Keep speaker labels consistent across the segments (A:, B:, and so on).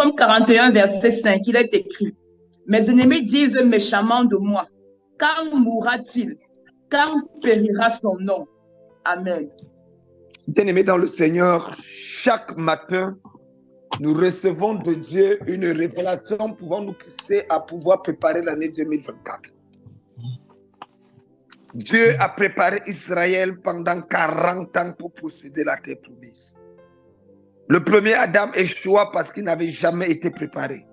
A: Psaume 41, verset 5, il est écrit, « Mes ennemis disent méchamment de moi, quand mourra-t-il? Quand périra son nom? » Amen.
B: Bien-aimés dans le Seigneur, chaque matin, nous recevons de Dieu une révélation pouvant nous pousser à pouvoir préparer l'année 2024. Dieu a préparé Israël pendant 40 ans pour posséder la terre promise. Le premier Adam échoua parce qu'il n'avait jamais été préparé.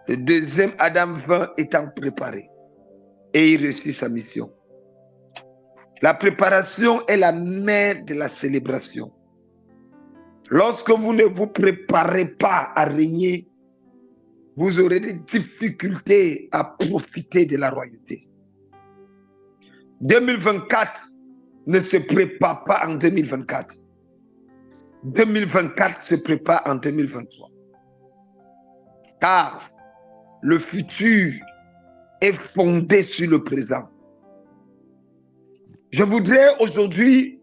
B: Le deuxième Adam vint étant préparé et il réussit sa mission. La préparation est la mère de la célébration. Lorsque vous ne vous préparez pas à régner, vous aurez des difficultés à profiter de la royauté. 2024 ne se prépare pas en 2024. 2024 se prépare en 2023. Car le futur est fondé sur le présent. Je voudrais aujourd'hui,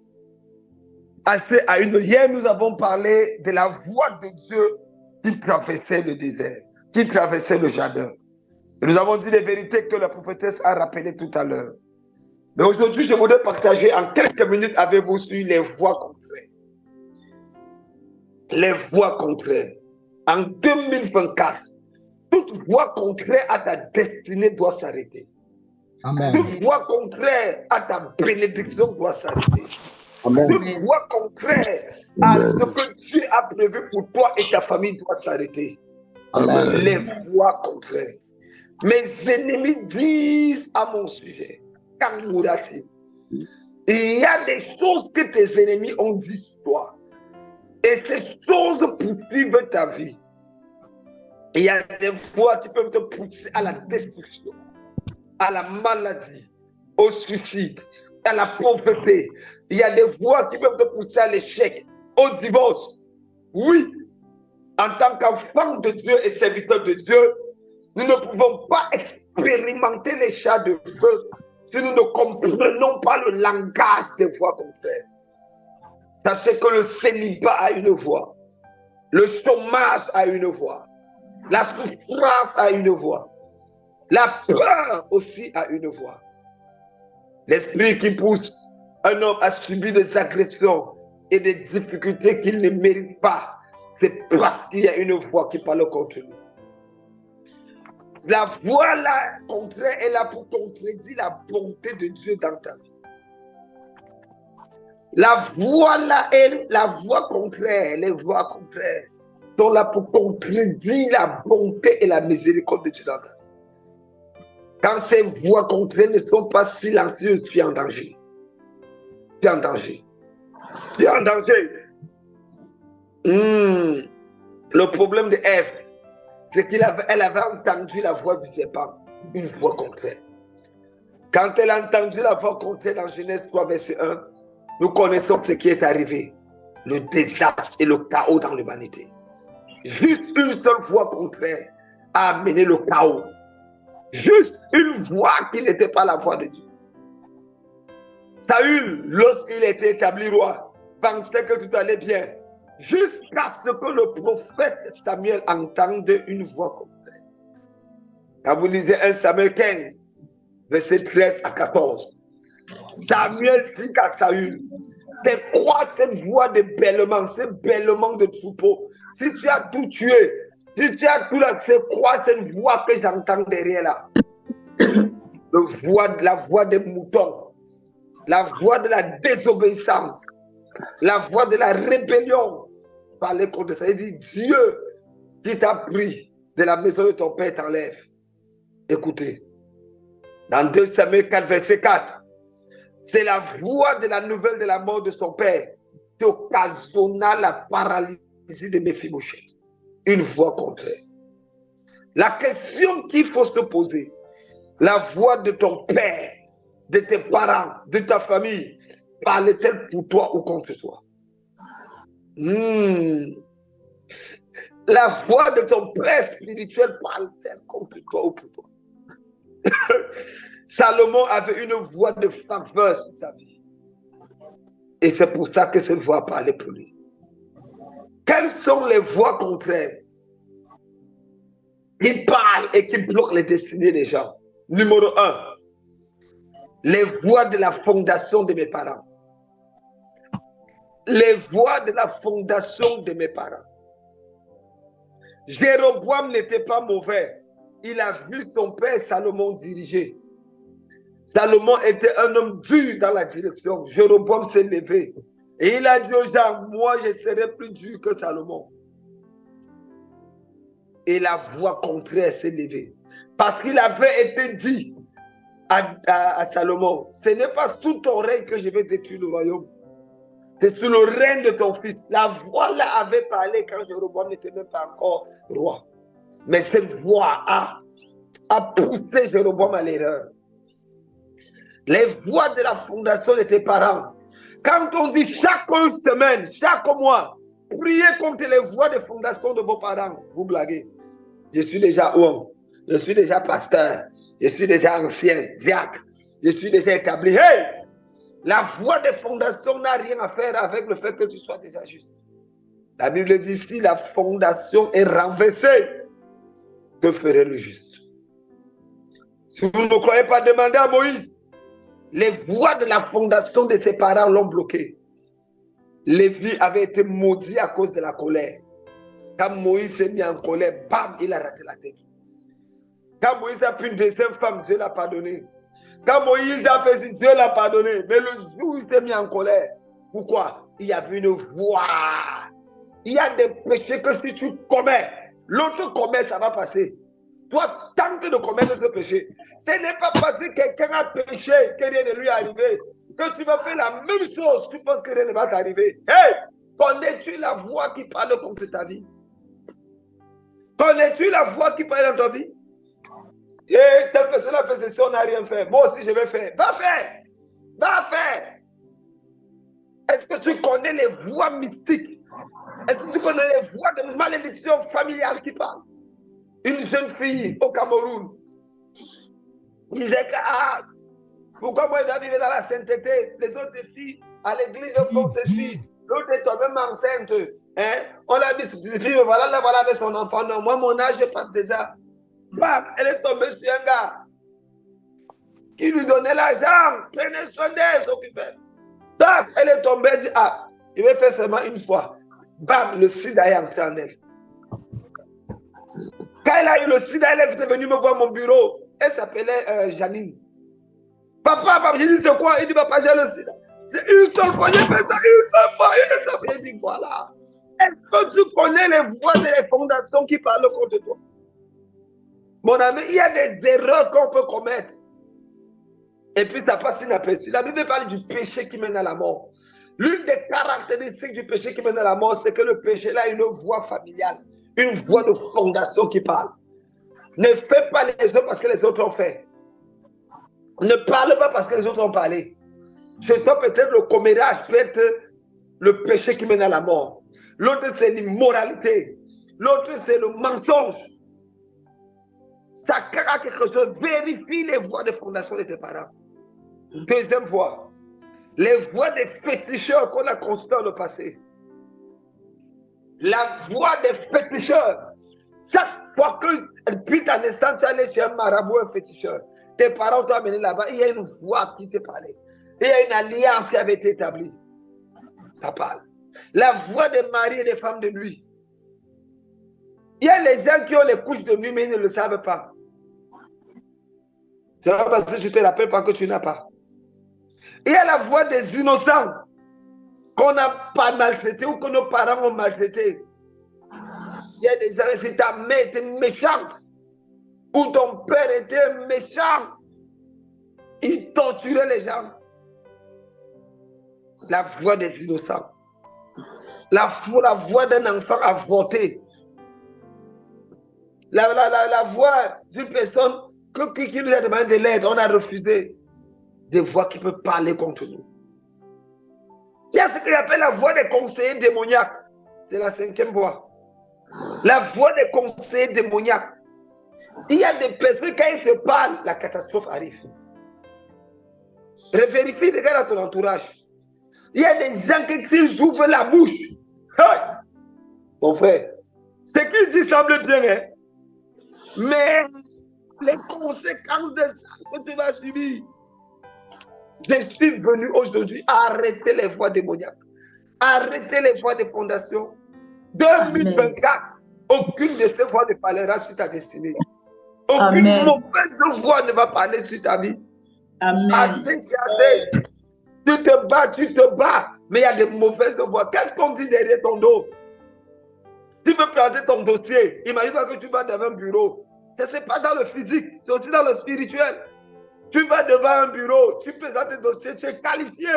B: hier nous avons parlé de la voix de Dieu qui traversait le désert, qui traversait le jardin. Et nous avons dit les vérités que la prophétesse a rappelées tout à l'heure. Mais aujourd'hui, je voudrais partager en quelques minutes avec vous sur les voies contraires. Les voies contraires. En 2024, toute voie contraire à ta destinée doit s'arrêter.
C: Amen.
B: Toute voie contraire à ta bénédiction doit s'arrêter.
C: Amen.
B: Toute voie contraire à ce que Dieu a prévu pour toi et ta famille doit s'arrêter.
C: Amen.
B: Les voies contraires. Mes ennemis disent à mon sujet, quand mourra-t-il? Il y a des choses que tes ennemis ont dit sur toi. Et ces choses poursuivent ta vie. Il y a des voies qui peuvent te pousser à la destruction, à la maladie, au suicide, à la pauvreté. Il y a des voies qui peuvent te pousser à l'échec, au divorce. Oui, en tant qu'enfant de Dieu et serviteur de Dieu, nous ne pouvons pas expérimenter les chats de feu si nous ne comprenons pas le langage des voies contraires. Sachez que le célibat a une voix, le chômage a une voix, la souffrance a une voix, la peur aussi a une voix. L'esprit qui pousse un homme à subir des agressions et des difficultés qu'il ne mérite pas, c'est parce qu'il y a une voix qui parle contre lui. La voix là, contraire, est là pour contredire la bonté de Dieu dans ta vie. La voix là est la voix contraire, les voix contraires sont là pour contredire la bonté et la miséricorde de Dieu dans ta vie. Quand ces voix contraires ne sont pas silencieuses, tu es en danger. Tu es en danger. Tu es en danger. Le problème de Ève, c'est qu'elle avait entendu la voix du serpent, une voix contraire. Quand elle a entendu la voix contraire dans Genèse 3, verset 1, nous connaissons ce qui est arrivé, le désastre et le chaos dans l'humanité. Juste une seule voix contraire a amené le chaos. Juste une voix qui n'était pas la voix de Dieu. Saül, lorsqu'il était établi roi, pensait que tout allait bien, jusqu'à ce que le prophète Samuel entende une voix contraire. Quand vous lisez 1 Samuel 15, verset 13 à 14, Samuel dit à Saül, c'est quoi cette voix de bêlement, ce bêlement de troupeau? Si tu as tout tué, si tu as tout là, c'est quoi cette voix que j'entends derrière là? La voix des moutons, la voix de la désobéissance, la voix de la rébellion. Parler contre ça, il dit Dieu qui t'a pris de la maison de ton père t'enlève. Écoutez, dans 2 Samuel 4, verset 4, c'est la voix de la nouvelle de la mort de son père qui occasionna la paralysie de Méphibosheth. Une voix contraire. La question qu'il faut se poser, la voix de ton père, de tes parents, de ta famille, parle-t-elle pour toi ou contre toi? La voix de ton père spirituel parle-t-elle contre toi ou pour toi? Salomon avait une voix de faveur sur sa vie. Et c'est pour ça que cette voix parlait pour lui. Quelles sont les voix contraires qui parlent et qui bloquent les destinées des gens. Numéro 1, les voix de la fondation de mes parents. Les voix de la fondation de mes parents. Jéroboam n'était pas mauvais. Il a vu son père Salomon diriger. Salomon était un homme dur dans la direction. Jéroboam s'est levé. Et il a dit aux gens, moi je serai plus dur que Salomon. Et la voix contraire s'est levée. Parce qu'il avait été dit à Salomon, ce n'est pas sous ton règne que je vais détruire le royaume. C'est sous le règne de ton fils. La voix là avait parlé quand Jéroboam n'était même pas encore roi. Mais cette voix a poussé Jéroboam à l'erreur. Les voix de la fondation de tes parents. Quand on dit chaque semaine, chaque mois, priez contre les voix de fondation de vos parents, vous blaguez. Je suis déjà homme, je suis déjà pasteur, je suis déjà ancien, diacre, je suis déjà établi. Hey! La voix de fondation n'a rien à faire avec le fait que tu sois déjà juste. La Bible dit, si la fondation est renversée, que ferait le juste? Si vous ne me croyez pas, demandez à Moïse. Les voix de la fondation de ses parents l'ont bloqué. Lévi avait été maudit à cause de la colère. Quand Moïse s'est mis en colère, bam, il a raté la tête. Quand Moïse a pris une deuxième femme, Dieu l'a pardonné. Quand Moïse a fait, Dieu l'a pardonné. Mais le jour où il s'est mis en colère, pourquoi? Il y avait une voix. Il y a des péchés que si tu commets, l'autre commet, ça va passer. Toi, tente de commettre ce péché. Ce n'est pas parce que quelqu'un a péché que rien ne lui est arrivé. Que tu vas faire la même chose, tu penses que rien ne va t'arriver. Hey! Connais-tu la voix qui parle contre ta vie? Connais-tu la voix qui parle dans ta vie? Et telle personne a fait ceci, on n'a rien fait. Moi aussi, je vais faire. Va faire! Va faire! Est-ce que tu connais les voix mystiques? Est-ce que tu connais les voix de malédiction familiale qui parlent? Une jeune fille au Cameroun disait que pourquoi moi je dois vivre dans la sainteté? Les autres filles à l'église font ceci. L'autre est toi-même enceinte. Hein? On l'a mis sur ses filles, voilà, là, voilà avec son enfant. Non, moi, mon âge, je passe déjà. Bam, elle est tombée sur un gars qui lui donnait l'argent. Prenez soin d'elle, s'occupait. Bam, elle est tombée, elle dit, je vais faire seulement une fois. Bam, le sida est entré en elle. Quand elle a eu le sida, elle est venue me voir à mon bureau. Elle s'appelait Janine. Papa, j'ai dit c'est quoi? Il dit papa, j'ai le sida. C'est une seule fois, j'ai fait ça, une seule fois. J'ai dit voilà. Est-ce que tu connais les voix des fondations qui parlent contre toi? Mon ami, il y a des erreurs qu'on peut commettre. Et puis ça passe inaperçu. La Bible parle du péché qui mène à la mort. L'une des caractéristiques du péché qui mène à la mort, c'est que le péché là a une voix familiale. Une voix de fondation qui parle. Ne fais pas les autres parce que les autres ont fait. Ne parle pas parce que les autres ont parlé. Chez toi, peut-être le commérage peut être le péché qui mène à la mort. L'autre, c'est l'immoralité. L'autre, c'est le mensonge. Chacun a quelque chose. Vérifie les voix de fondation de tes parents. Deuxième voix. Les voix des féticheurs qu'on a construits dans le passé. La voix des féticheurs. Chaque fois que, depuis ta naissance, tu allais chez un marabout, un féticheur. Tes parents t'ont amené là-bas, il y a une voix qui s'est parlé. Il y a une alliance qui avait été établie. Ça parle. La voix des maris et des femmes de nuit. Il y a les gens qui ont les couches de nuit, mais ils ne le savent pas. C'est pas parce que je te rappelle pas que tu n'as pas. Il y a la voix des innocents qu'on n'a pas maltraité ou que nos parents ont maltraité. Il y a des gens, si ta mère était méchante, ou ton père était méchant, il torturait les gens. La voix des innocents. La voix d'un enfant avorté. La voix d'une personne qui nous a demandé de l'aide, on a refusé. Des voix qui peuvent parler contre nous. Il y a ce qu'on appelle la voix des conseillers démoniaques. C'est la 5e voix. La voix des conseillers démoniaques. Il y a des personnes, quand ils te parlent, la catastrophe arrive. Vérifie, regarde dans ton entourage. Il y a des gens qui, s'ils ouvrent la bouche, hey, mon frère, ce qu'ils disent semble bien, hein? Mais les conséquences de ça que tu vas subir. Je suis venu aujourd'hui arrêter les voies démoniaques, arrêter les voies des fondations. 2024, aucune de ces voies ne parlera sur ta destinée. Aucune mauvaise voix ne va parler sur ta vie. Assez, tu te bats, mais il y a des mauvaises voix. Qu'est-ce qu'on dit derrière ton dos? Tu veux planter ton dossier. Imagine-toi que tu vas devant un bureau. Ce n'est pas dans le physique, c'est aussi dans le spirituel. Tu vas devant un bureau, tu présentes tes dossiers, tu es qualifié.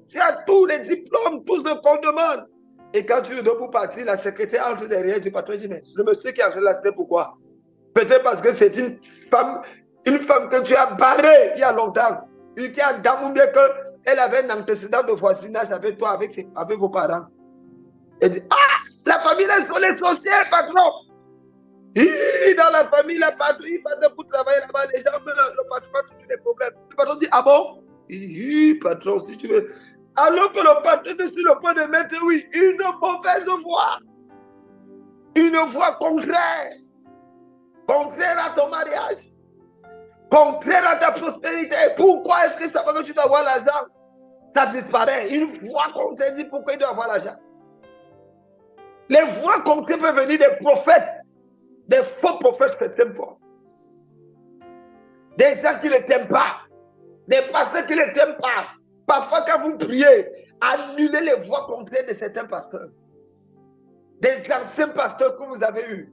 B: Tu as tous les diplômes, tout ce qu'on demande. Et quand tu es debout pour partir, la secrétaire entre derrière du patron et dit, mais le monsieur qui est entré là, c'était pourquoi? Peut-être parce que c'est une femme que tu as barrée il y a longtemps. Et qui a damoué qu'elle avait un antécédent de voisinage avec toi, avec vos parents. Elle dit, ah, la famille sont les sorciers, patron. Dans la famille, la patron, il va pour travailler là-bas, les gens meurent, le patron a toujours des problèmes. Le patron dit, ah bon? Patron, si tu veux. Alors que le patron est sur le point de mettre, oui, une mauvaise voix. Une voix contraire. Contraire à ton mariage. Contraire à ta prospérité. Pourquoi est-ce que chaque fois que tu dois avoir l'argent, ça disparaît? Une voix contraire dit pourquoi il doit avoir l'argent. Les voix contraires peuvent venir des prophètes, des faux prophètes certaines fois. Des gens qui ne t'aiment pas. Des pasteurs qui ne t'aiment pas. Parfois, quand vous priez, annulez les voix contraires de certains pasteurs. Des anciens pasteurs que vous avez eus.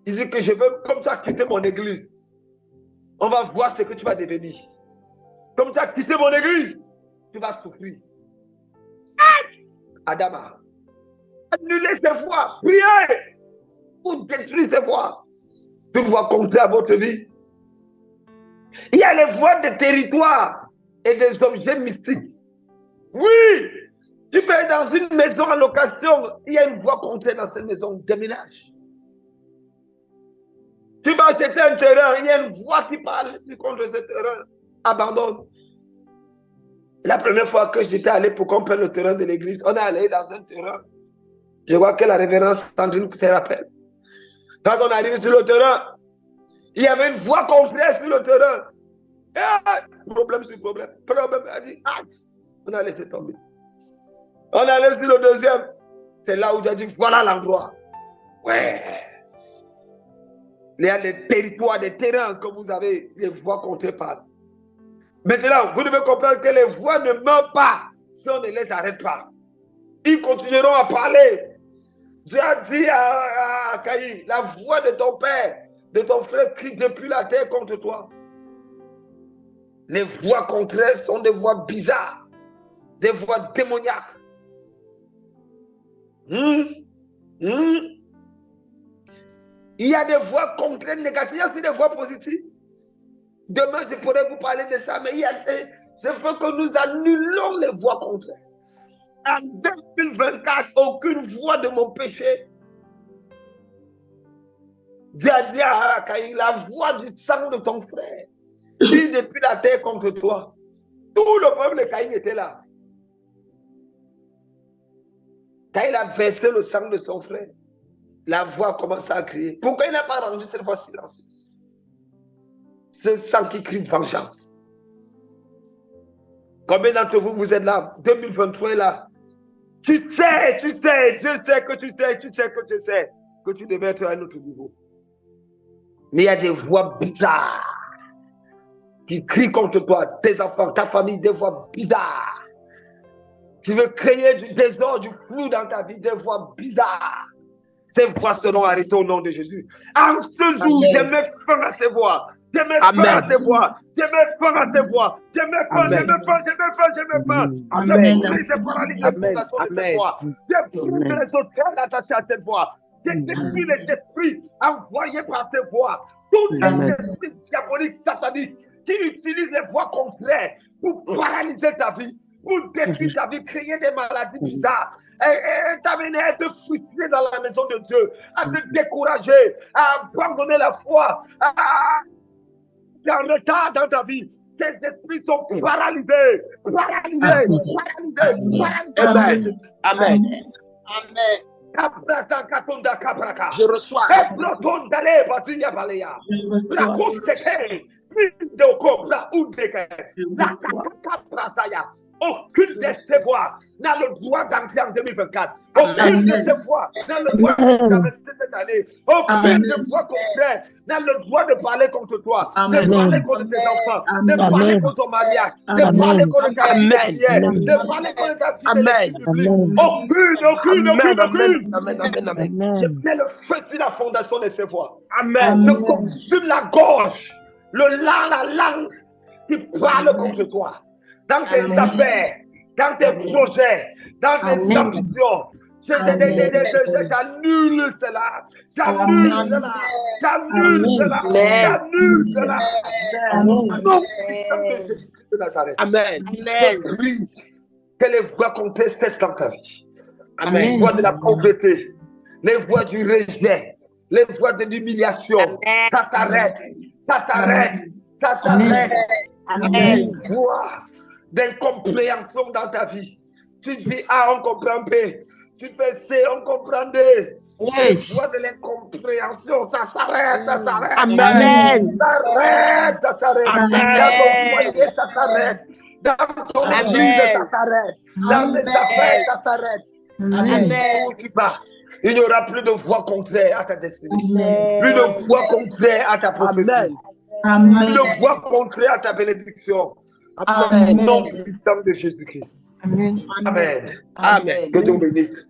B: Ils disent que je veux, comme tu as quitté mon église, on va voir ce que tu vas devenir. Comme tu as quitté mon église, tu vas souffrir. Adama, annulez ces voix, priez pour détruire ces voix. Une voix contraire à votre vie. Il y a les voix des territoires et des objets mystiques. Oui, tu peux être dans une maison en location, il y a une voix contraire dans cette maison, déménage. Tu vas acheter un terrain, il y a une voix qui parle contre ce terrain. Abandonne. La première fois que j'étais allé pour qu'on prenne le terrain de l'église, on est allé dans un terrain. Je vois que la révérence Sandrine se rappelle. Quand on arrive sur le terrain, il y avait une voix contraire sur le terrain. Et, problème sur problème. Problème, elle dit, on a laissé tomber. On est allé sur le deuxième. C'est là où j'ai dit, voilà l'endroit. Ouais. Il y a des territoires, des terrains que vous avez, les voix contraires parlent. Maintenant, vous devez comprendre que les voix ne meurent pas si on ne les arrête pas. Ils continueront à parler. Dieu a dit à Caïn, la voix de ton père, de ton frère crie depuis la terre contre toi. Les voix contraires sont des voix bizarres, des voix démoniaques. Il y a des voix contraires négatives, il y a aussi des voix positives. Demain, je pourrais vous parler de ça, mais je veux que nous annulons les voix contraires. En 2024, aucune voix de mon péché. Dieu a dit à Caïn, la voix du sang de ton frère, qui depuis la terre contre toi. Tout le peuple de Caïn était là. Quand il a versé le sang de son frère, la voix commence à crier. Pourquoi il n'a pas rendu cette voix silencieuse? Ce sang qui crie vengeance. Combien d'entre vous, vous êtes là? 2023 est là. Tu sais que tu devais être à un autre niveau. Mais il y a des voix bizarres qui crient contre toi, tes enfants, ta famille, des voix bizarres. Tu veux créer du désordre, du flou dans ta vie, des voix bizarres. Ces voix seront arrêtées au nom de Jésus. En ce jour, je mets fin à ces voix. Je mets fin à ces voix. Je mets fin à ces voix. Je mets fin.
A: Amen.
B: Je brise et paralyse les fondations de cette voix. Je brise les hôtels attachés à cette voix. Je détruis les esprits envoyés par ces voix. Tous les esprits diaboliques, sataniques, qui utilisent les voix contraires pour paralyser ta vie, pour détruire ta vie, créer des maladies bizarres, et t'amener à te frustrer dans la maison de Dieu, à te décourager, à abandonner la foi, à être en retard dans ta vie. Tes esprits sont paralysés. Amen.
D: Amen.
B: Amen.
D: Je reçois.
B: Aucune de ces voix n'a le droit d'entrer en 2024. Aucune de ces voix n'a le droit d'arrêter cette année. Aucune de voix contraires n'a le droit de parler contre toi, de parler contre tes enfants, de parler contre ton mariage, de parler contre ta vie prière, de parler contre ta vie de publique. Aucune. Je mets le feu sur la fondation de ces voix.
D: Amen.
B: Je consume la gorge, la langue qui parle contre toi. Dans tes affaires, dans tes projets, dans tes ambitions. J'annule cela. J'annule cela. Non, puissant de Jésus-Christ de Nazareth.
D: Amen.
B: Je prie que les voix contraires cessent dans ta vie.
D: Amen.
B: Les voix de la pauvreté, les voix du rejet, les voix de l'humiliation. Ça s'arrête. Les voix d'incompréhension dans ta vie. Tu dis A, on comprend B. Tu fais C, on comprend D. Les voix de l'incompréhension, ça s'arrête.
D: Amen.
B: Ça s'arrête. Dans ton foyer, ça s'arrête. Dans ton église, ça s'arrête. Dans tes affaires, ça s'arrête. Il n'y aura plus de voix contraires à ta destinée. Plus de voix contraires à ta prophétie. Plus de voix contraires à ta bénédiction. Amen. Nom puissant de Jésus-Christ. Amen.
D: Amen.
B: Que Dieu bénisse.